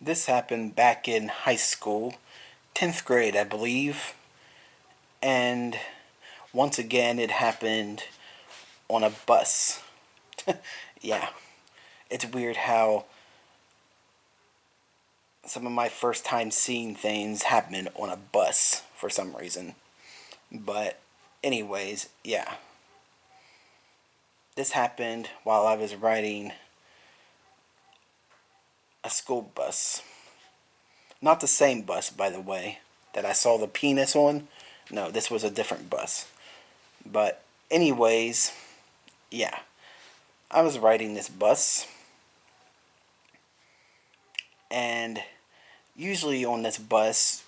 This happened back in high school, 10th grade, I believe. And once again, it happened on a bus. Yeah, it's weird how some of my first time seeing things happen on a bus for some reason. But, anyways, yeah. This happened while I was riding a school bus. Not the same bus, by the way, that I saw the penis on. No, this was a different bus. But, anyways, yeah. I was riding this bus, and usually on this bus,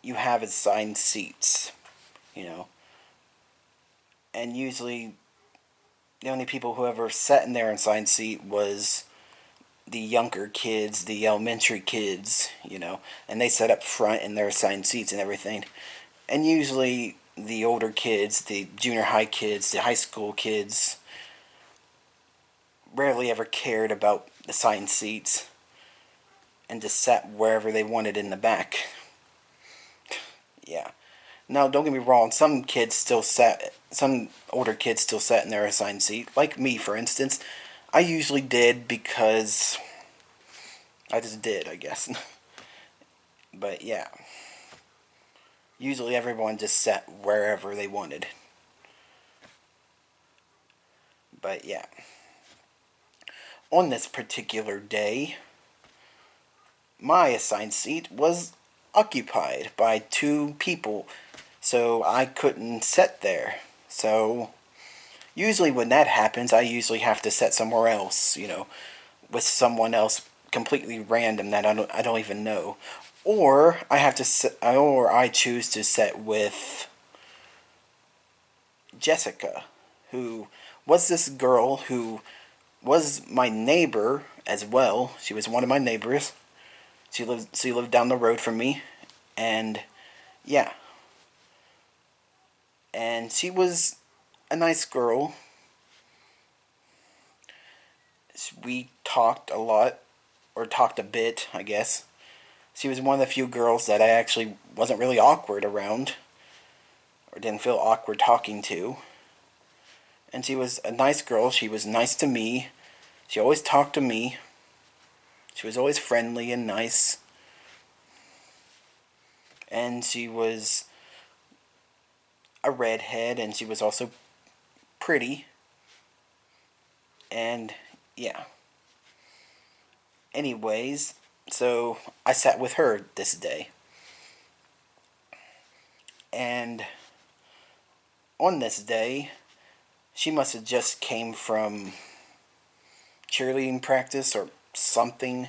you have assigned seats, you know. And usually, the only people who ever sat in their assigned seat was the younger kids, the elementary kids, and they sat up front in their assigned seats and everything. And usually the older kids, the junior high kids, the high school kids, rarely ever cared about assigned seats and just sat wherever they wanted in the back. Yeah. Now, don't get me wrong, some older kids still sat in their assigned seat, like me, for instance. I usually did because I just did, I guess. But yeah, usually everyone just sat wherever they wanted. But yeah, on this particular day, my assigned seat was occupied by two people, so I couldn't sit there. So, usually when that happens, I usually have to sit somewhere else, with someone else completely random that I don't even know. Or I choose to sit with Jessica, who was this girl who was my neighbor as well. She was one of my neighbors. She lived down the road from me, and yeah, and she was a nice girl. We talked a lot, or talked a bit, I guess. She was one of the few girls that I actually wasn't really awkward around, or didn't feel awkward talking to. And she was a nice girl. She was nice to me. She always talked to me. She was always friendly and nice. And she was a redhead, and she was also pretty. And yeah. Anyways, so I sat with her this day. And on this day, she must have just came from cheerleading practice or something,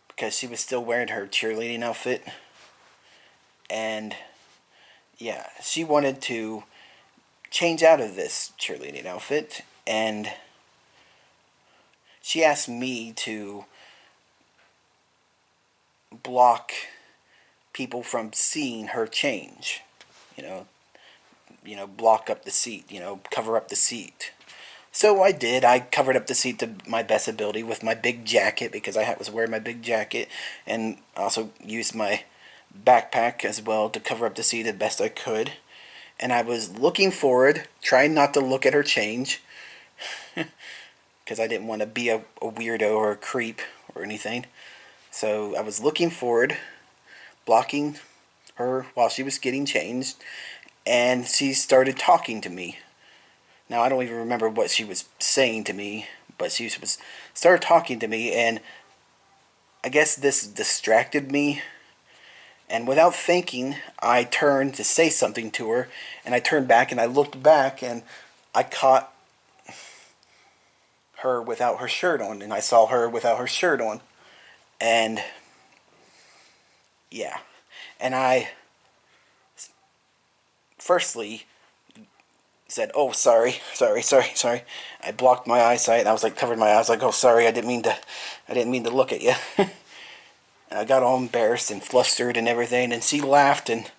because she was still wearing her cheerleading outfit. And yeah, she wanted to change out of this cheerleading outfit, and she asked me to block people from seeing her change. You know, block up the seat, cover up the seat. So I did. I covered up the seat to my best ability with my big jacket, because I was wearing my big jacket, and also used my backpack as well to cover up the seat the best I could. And I was looking forward, trying not to look at her change, because I didn't want to be a weirdo or a creep or anything. So I was looking forward, blocking her while she was getting changed, and she started talking to me. Now, I don't even remember what she was saying to me, but she was started talking to me, and I guess this distracted me. And without thinking, I turned to say something to her, and I turned back and I looked back, and I caught her without her shirt on, and I saw her without her shirt on. And yeah, and I firstly said, "Oh, sorry, sorry, sorry, sorry." I blocked my eyesight, and I was like, covered my eyes, like, "Oh, sorry, I didn't mean to look at you." And I got all embarrassed and flustered and everything, and she laughed and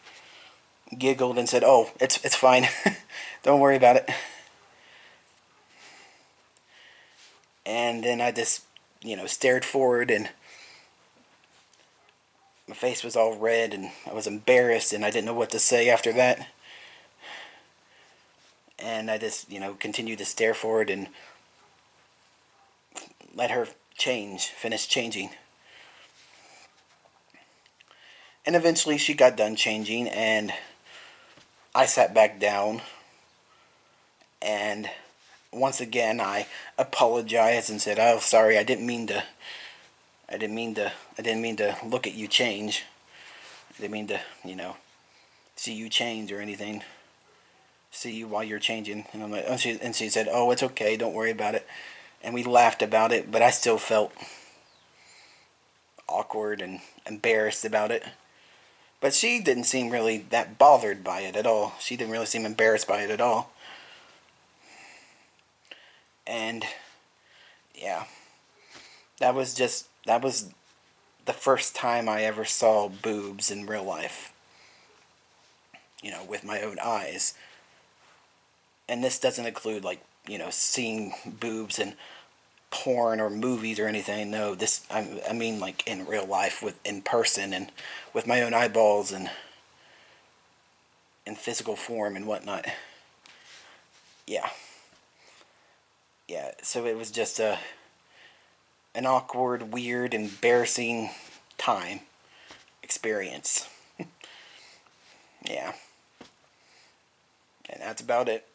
giggled and said, "Oh, it's fine, don't worry about it." And then I just, stared forward, and my face was all red, and I was embarrassed, and I didn't know what to say after that. And I just, continued to stare forward and let her finish changing. And eventually she got done changing, and I sat back down, and once again I apologized and said, "Oh, sorry, I didn't mean to look at you change. I didn't mean to, see you change or anything. See you while you're changing." And I'm like, oh, she said, "Oh, it's okay, don't worry about it." And we laughed about it, but I still felt awkward and embarrassed about it. But she didn't seem really that bothered by it at all. She didn't really seem embarrassed by it at all. And yeah, that was the first time I ever saw boobs in real life, with my own eyes. And this doesn't include, like, seeing boobs in porn or movies or anything. No, I mean, like, in real life, in person, and with my own eyeballs, and in physical form and whatnot. Yeah, yeah. So it was just an awkward, weird, embarrassing time experience. Yeah, and that's about it.